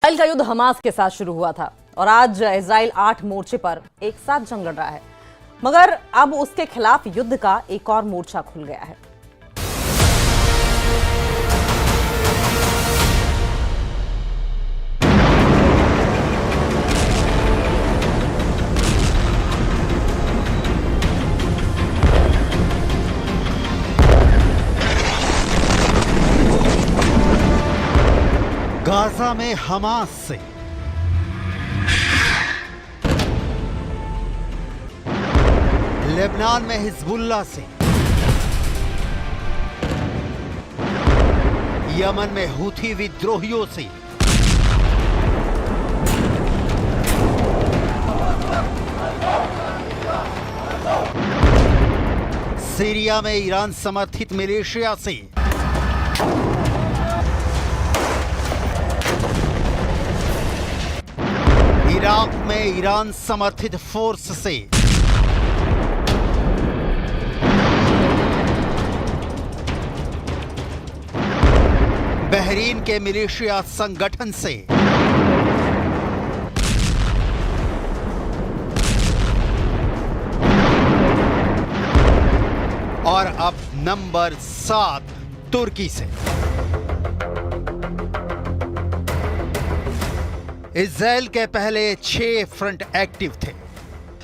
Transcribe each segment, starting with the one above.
Israel का युद्ध Hamas के साथ शुरू हुआ था और आज इजराइल 8 मोर्चे पर एक साथ जंग लड़ रहा है, मगर अब उसके खिलाफ युद्ध का एक और मोर्चा खुल गया है। गाजा में हमास से, लेबनान में हिजबुल्लाह से, यमन में हूथी विद्रोहियों से, सीरिया में ईरान समर्थित मिलिशिया से, इराक में ईरान समर्थित फोर्स से, बहरीन के मिलिशिया संगठन से, और अब नंबर 7 तुर्की से। इजराइल के पहले 6 फ्रंट एक्टिव थे,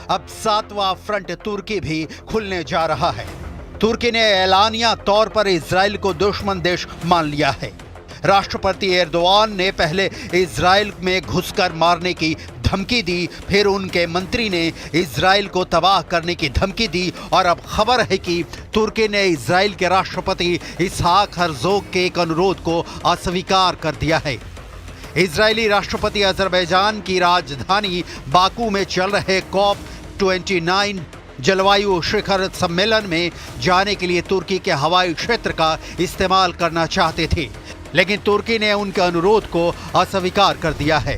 अब 7वां फ्रंट तुर्की भी खुलने जा रहा है। तुर्की ने ऐलानिया तौर पर इजराइल को दुश्मन देश मान लिया है। राष्ट्रपति एर्दोआन ने पहले इजराइल में घुसकर मारने की धमकी दी, फिर उनके मंत्री ने इजराइल को तबाह करने की धमकी दी और अब खबर है कि तुर्की ने इजराइल के राष्ट्रपति इसहाक हर्जोग के एक अनुरोध को अस्वीकार कर दिया है। इजरायली राष्ट्रपति अजरबैजान की राजधानी बाकू में चल रहे COP29 जलवायु शिखर सम्मेलन में जाने के लिए तुर्की के हवाई क्षेत्र का इस्तेमाल करना चाहते थे, लेकिन तुर्की ने उनके अनुरोध को अस्वीकार कर दिया है।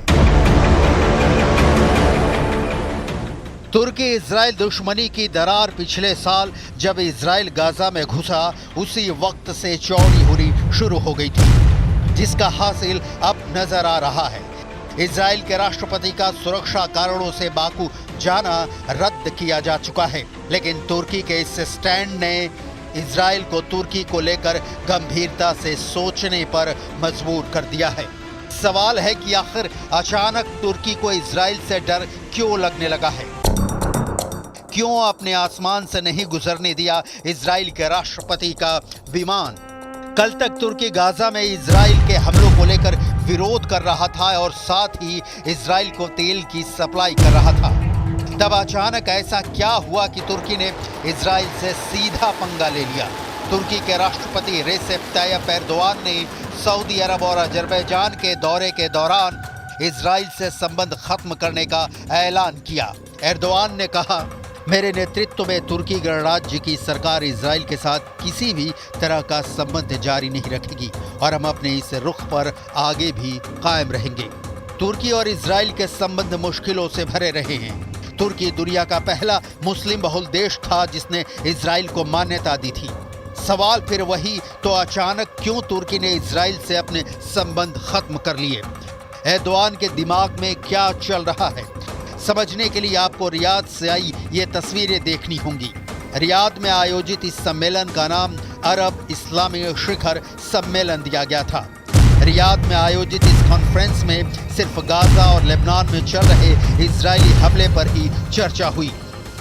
तुर्की इजराइल दुश्मनी की दरार पिछले साल जब इजराइल गाजा में घुसा उसी वक्त से चौड़ी होनी शुरू हो गई थी, जिसका हासिल अब नजर आ रहा है। इजराइल के राष्ट्रपति का सुरक्षा कारणों से बाकू जाना रद्द किया जा चुका है, लेकिन तुर्की के इस स्टैंड ने इजराइल को तुर्की को लेकर गंभीरता से सोचने पर मजबूर कर दिया है। सवाल है कि आखिर अचानक तुर्की को इजराइल से डर क्यों लगने लगा है? क्यों अपने आसमान से नहीं गुजरने दिया इजराइल के राष्ट्रपति का विमान? कल तक तुर्की गाजा में इजराइल के हमलों को लेकर विरोध कर रहा था और साथ ही इजराइल को तेल की सप्लाई कर रहा था। तब अचानक ऐसा क्या हुआ कि तुर्की ने इजराइल से सीधा पंगा ले लिया? तुर्की के राष्ट्रपति रेसेप ताय्यप एर्दोआन ने सऊदी अरब और अजरबैजान के दौरे के दौरान इजराइल से संबंध खत्म करने का ऐलान किया। एर्दोआन ने कहा, मेरे नेतृत्व में तुर्की गणराज्य की सरकार इजराइल के साथ किसी भी तरह का संबंध जारी नहीं रखेगी और हम अपने इस रुख पर आगे भी कायम रहेंगे। तुर्की और इजराइल के संबंध मुश्किलों से भरे रहे हैं। तुर्की दुनिया का पहला मुस्लिम बहुल देश था जिसने इजराइल को मान्यता दी थी। सवाल फिर वही, तो अचानक क्यों तुर्की ने इजराइल से अपने संबंध खत्म कर लिए? एर्दोआन के दिमाग में क्या चल रहा है? समझने के लिए आपको रियाद से आई ये तस्वीरें देखनी होंगी। रियाद में आयोजित इस सम्मेलन का नाम अरब इस्लामी शिखर सम्मेलन दिया गया था। रियाद में आयोजित इस कॉन्फ्रेंस में सिर्फ गाजा और लेबनान में चल रहे इजरायली हमले पर ही चर्चा हुई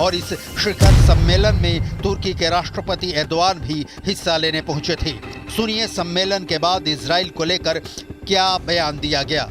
और इस शिखर सम्मेलन में तुर्की के राष्ट्रपति एर्दोआन भी हिस्सा लेने पहुंचे थे। सुनिए सम्मेलन के बाद इजराइल को लेकर क्या बयान दिया गया।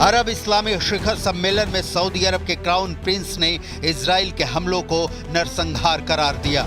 अरब इस्लामी शिखर सम्मेलन में सऊदी अरब के क्राउन प्रिंस ने इजराइल के हमलों को नरसंहार करार दिया।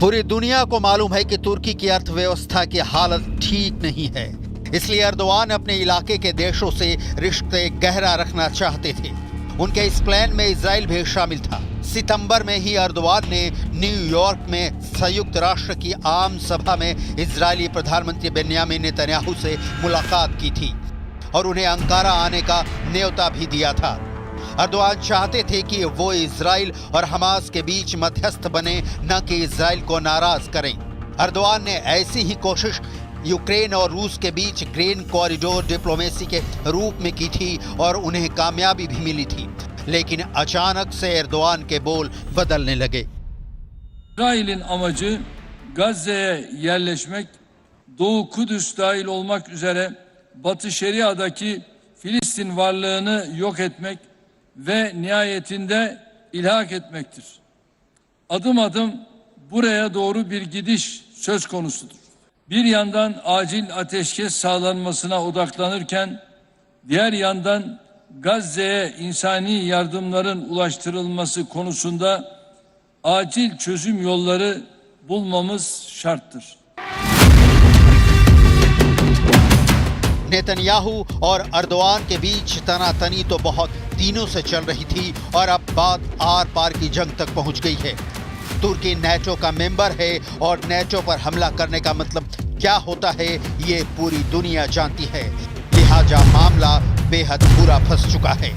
पूरी दुनिया को मालूम है कि तुर्की की अर्थव्यवस्था की हालत ठीक नहीं है, इसलिए एर्दोआन अपने इलाके के देशों से रिश्ते गहरा रखना चाहते थे। उनके इस प्लान में इजराइल भी शामिल था। सितंबर में ही एर्दोआन ने न्यूयॉर्क में संयुक्त राष्ट्र की आम सभा में इजरायली प्रधानमंत्री बेन्यामिन नेतन्याहू से मुलाकात की थी और उन्हें अंकारा आने का न्योता भी दिया था। एर्दोआन चाहते थे कि वो इजराइल और हमास के बीच मध्यस्थ बने, न कि इजराइल को नाराज करें। एर्दोआन ने ऐसी ही कोशिश यूक्रेन और रूस के बीच ग्रेन कॉरिडोर डिप्लोमेसी के रूप में की थी और उन्हें कामयाबी भी मिली थी, लेकिन अचानक से एर्दोआन के बोल बदलने लगे। İsrail'in amacı Gazze'ye yerleşmek, Doğu Kudüs dahil olmak üzere Batı Şeria'daki Filistin varlığını yok etmek ve nihayetinde ilhak etmektir. Adım adım buraya doğru bir gidiş söz konusudur. Bir yandan acil ateşkes sağlanmasına odaklanırken, diğer yandan Gazze'ye insani yardımların ulaştırılması konusunda acil çözüm yolları bulmamız şarttır. Netanyahu और Erdogan के बीच तनातनी तो बहुत दिनों से चल रही थी और अब बात आर पार की जंग तक पहुंच गई है। तुर्की नेटो का मेंबर है और नेटो पर हमला करने का मतलब क्या होता है ये पूरी दुनिया जानती है, लिहाजा मामला बेहद बुरा फंस चुका है।